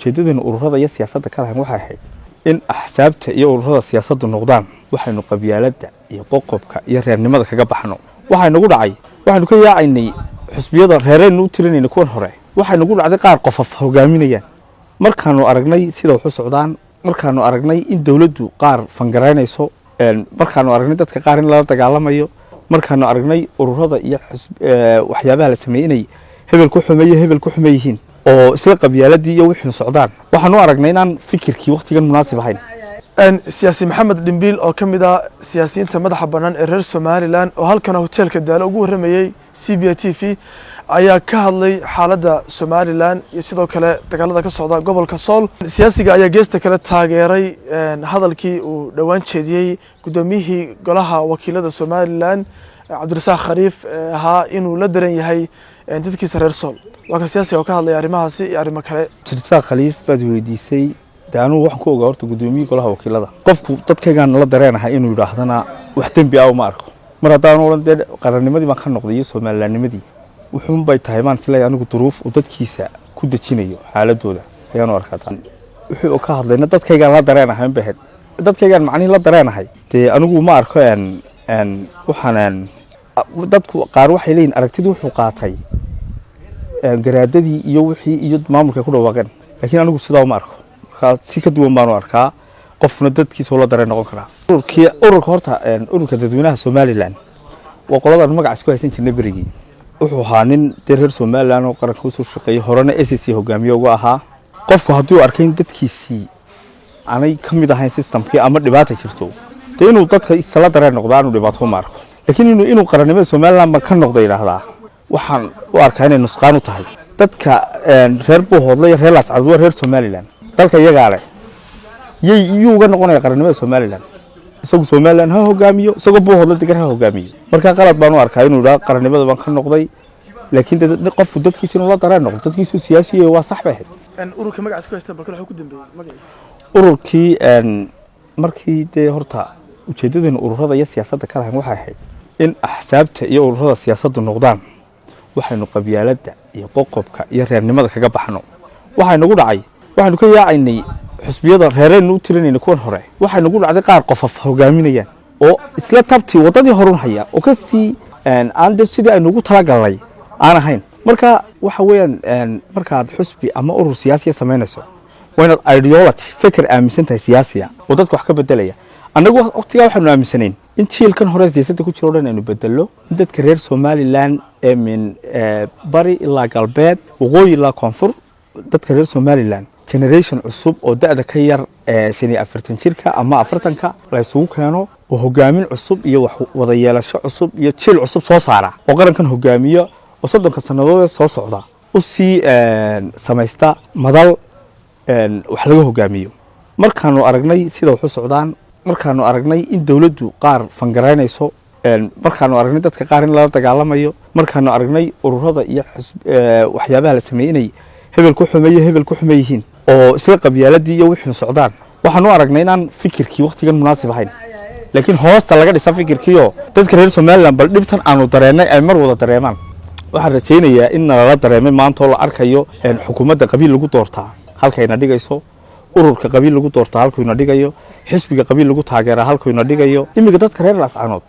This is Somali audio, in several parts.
ujeedadeen ururada iyo siyaasadda ka lahayn waxay ahayd in axsaabta iyo ururada siyaasaddu noqdaan waxaynu qabyaaladda iyo qoqobka iyo reernimada kaga baxno waxaynugu dhacay waxaynu ka yaacaynay xusbiyada reeraynu u tirinayna kuwan hore waxaynugu dhacday qaar qofof hogaaminayaan markaanu aragnay sida wax u socdaan markaanu aragnay in dawladdu qaar fangaraynayso markaanu aragnay dadka qaar in lala dagaalamayo markaanu aragnay ururada iyo waxyaabaha la sameeyay inay hebel ku xumeeyihiin oo isla qabyaaladii iyo wixii socdaan waxaanu aragnay inaan fikirkii waqtigan munaasib ahayn siyaasi maxamed dhimbiil oo ka mid ah siyaasiyiinta madaxa bannaan ee reer Somaliland oo halkan hoteelka Daalo ugu waramayay CBA TV ayaa ka hadlay xaaladda Somaliland iyo sidoo kale dagaalada ka socda gobolka Sool siyaasiga ayaa geesta kale taageeray hadalkii uu dhawaan jeediyay gudoomiyihii golaha wakiilada Somaliland Cabdirasaaq Khariif ahaa inuu la daran yahay dadkiisa reer Sool waa siyaasi oo ka hadlay arrimahaasi iyo arrimo kale Cabdirasaaq Khariif baad weydiisay daanu waxaan ku ogaa horta gudoomiyihii golaha wakiilada qofku dadkaygaan la dareenahay inuu yiraahdana wax dambi ah ma arko mar haddaan oran dee qarannimadii baan ka noqday iyo Somalilandnimadii wuxuun bay tahay maan silay anigu duruuf oo dadkiisa ku dajinayo xaaladooda ayaan u arkaa wuxuu ka hadlayna dadkaygaan la dareenahay baahid dadkaygaan macni la dareenahay dee anigu ma arko waxaan dadku qaar waxay leeyihiin aragtidii wuxuu qaatay garaadadii iyo wixii iyo maamulka ku dhawaaqeen laakiin anigu sidaa ma arko si ka duwan baan u arkaa qofna dadkiisa la dareen noqon karaa ururka horta ururka dadweynaha Somaliland waa qolada magac isku haysan jirnay berigii wuxuu ahaa nin reer Somaliland oo qaranka soo shaqeeyay horena SSC hogaamiye uga ahaa qofku hadduu arkay dadkiisii aanay ka mid ahayn systemkii ama dhibaato jirto dee inuu dadka isla dareen noqdo aanu dhibaato ma arko laakiin inuu qarannimada Somaliland ka noqdo yiraahdaa waxaan u arkaa inay nusqaan u tahay dadka reer Bohoodle iyo reer Lascad waa reer Somaliland dalka iyaga leh iyuu uga noqonaya qarannimada Somaliland isagu Somaliland ha hogaamiyo isagu Bohoodle degan ha hogaamiyo marka qalad baan u arkaa inuu yiraahdo qarannimada baan ka noqday laakiin qofku dadkiisa inuu la dareen noqdo dadkiisu siyaasi waa sax bay ururka magac isku haysta balka wuxuu ku dambeeyay magac ururkii markii dee horta ujeedadeen ururada iyo siyaasadda ka lahayn waxay ahayd in axsaabta iyo ururada siyaasaddu noqdaan waxaynu qabyaaladda iyo qoqobka iyo reernimada kaga baxno waxaynugu dhacay waxaynu ka yaacaynay xusbiyada reeraynu u tirinayna kuwan hore waxaynugu dhacday qaar qofof hogaaminayaan oo isla tabtii wadadii horun haya oo ka sii aan dee sidii aynu ugu talagalnay aan ahayn marka waxa weeyaan markaad xusbi ama urur siyaasiya samaynayso waa inaad ideology fikir aaminsan tahay siyaasiya oo dadka wax ka bedelaya annagu waqtigaa waxaanu aaminsanayn in jiilkan hore siyaasadda ku jiro dhan aynu bedelo in dadka reer Somaliland ee min bari ilaa galbeed waqooyi ilaa koonfur dadka reer Somaliland generation cusub oo da'da ka yar 40 jirka ama 40ka la isugu keeno oo hogaamin cusub iyo wax wada yeelasho cusub iyo jiil cusub soo saara oo qarankan hogaamiyo oo 30 sanadood soo socda u sii samaysta madal wax laga hogaamiyo markaanu aragnay sida wax u socdaan markaanu aragnay in dawladdu qaar fangaraynayso markaanu aragnay dadka qaar in lala dagaalamayo markaanu aragnay ururada iyo waxyaabaha la sameeyay inay hebel ku xumeeyihiin oo isla qabyaaladii iyo wixii socdaan waxaanu aragnay inaan fikirkii waqtigan munaasib ahayn laakiin hoosta laga dhisa fikirkiyo dadka reer Somaliland bal dhibtan aanu dareenay ay mar wada dareemaan waxaan rajaynayaa in la dareemay maanta oo la arkayo xukuumadda qabiil lagu doortaa halkayna dhigayso ururka qabiil lagu doortaa halkayna dhigayo xisbiga qabiil lagu taageeraa halkayna dhigayo imiga dadka reer Lascanood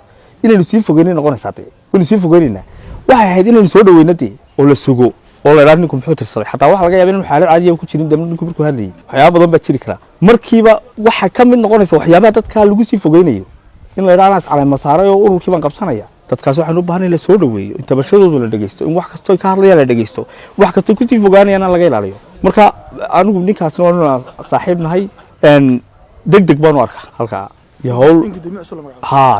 inaynu sii fogeynay noqonaysaa inaynu sii fogeynayna waxay ahayd inaynu soo dhaweynadii oo la sugo oo la ilaalin ninku muxuu tirsaday xataa waxa laga yaabaa in xaalad caadi ah ku jirin dam ninku markuu hadlayay waxyaabo badan baa jiri kara markiiba waxa ka mid noqonaysa waxyaabaha dadka lagu sii fogeynayo in la ilaalinaas calaamad saaray oo ururkii baan qabsanaya dadkaas waxaan u baahnay la soo dhaweeyo inta bashadoodu la dhageysto in wax kasto ay ka hadlayaan la dhageysto wax kasto ku sii fogaanayaan laga ilaaliyo marka anigu ninkaasna waa saaxiib nahay degdeg baan u arkaa halka iyo hawl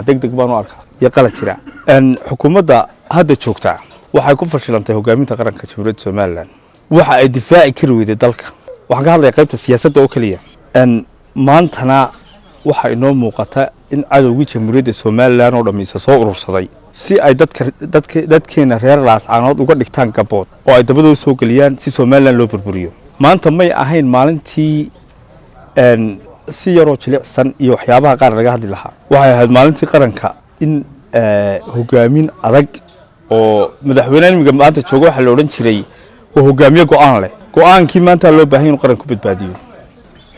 degdeg baan u arkaa iyo qalad jira xukuumadda hadda joogta waxay ku fashilantay hogaaminta qaranka Jamhuuriyadda Somaliland waxa ay difaaci kari weyday dalka waxaan ka hadlay qaybta siyaasadda oo kaliya maantana waxa inoo muuqata in cadowgii Jamhuuriyadda Somaliland oo dhamiisa soo urursaday si ay dadkeena reer Lascanood uga dhigtaan gabood oo ay dabadooda soo galiyaan si Somaliland loo burburiyo maanta may ahayn maalintii si yaroo jilicsan iyo waxyaabaha qaar laga hadli lahaa waxay ahayd maalintii qaranka in hogaamin adag oo madaxweynaha imiga maanta jooga waxa la oran jiray oo hogaamiye go'aan leh go-aankii maanta loo baahan inuu qaranku badbaadiyo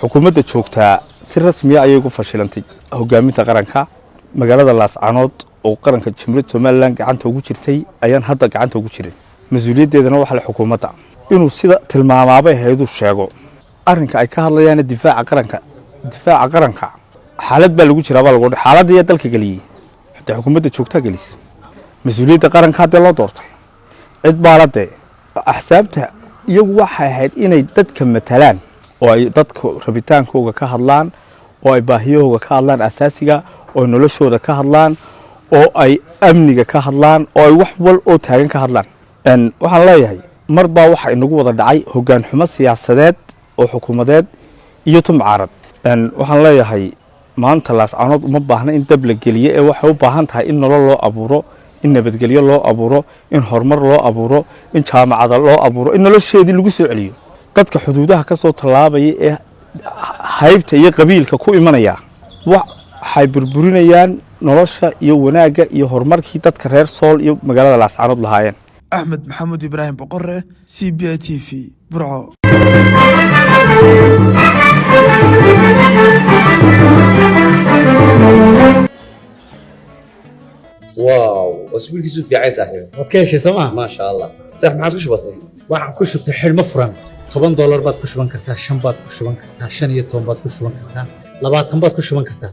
xukuumadda joogtaa si rasmiya ayay ugu fashilantay hogaaminta qaranka magaalada laascanood oo qaranka jamhuuriyadda Soomaaliland gacanta ugu jirtay ayaan hadda gacanta ugu jirin mas'uuliyaddeedana waxa la xukuumadda inuu sida tilmaamaabay hay'adu sheego arrinka ay ka hadlayaan difaaca qaranka xaalad baa lagu jiraa lagu xaaladda dalka galiyay hadda xukuumadda joogtaa galis mas'uuliyadda qaranka hadda loo doortay cid baalade axsaabta iyagu waxay ahayd inay dadka matalaan oo ay dadka rabitaankooda ka hadlaan oo ay baahiyahooda ka hadlaan asaasiga oo noloshooda ka hadlaan oo ay amniga ka hadlaan oo ay wax wal oo taagan ka hadlaan waxaan leeyahay marba waxa inagu wada dhacay hoggaan xumo siyaasadeed oo xukuumadeed iyo tumcaarad waxaan leeyahay maanta laascanood uma baahna in dab la geliyo ee waxay u baahan tahay in nolol loo abuuro in nabadgelyo loo abuuro in horumar loo abuuro in jaamacada loo abuuro in nolosheedii lagu soo celiyo dadka xuduudaha ka soo tallaabaya ee haybta iyo qabiilka ku imanaya waxay burburinayaan nolosha iyo wanaagga iyo horumarkii dadka reer Sool iyo magaalada laascanood lahaayeen axmed maxamuud ibraahim boqorre CBI TV burco واو اسبوعك في عايز صاحبي waad ka heshay sooma ما شاء الله صح ما عاد كش بسيط waxaan ku shubtay xidhmo furan $10 baad ku shuban kartaa 5 baad ku shuban kartaa 15 baad ku shuban kartaa 20 baad ku shuban kartaa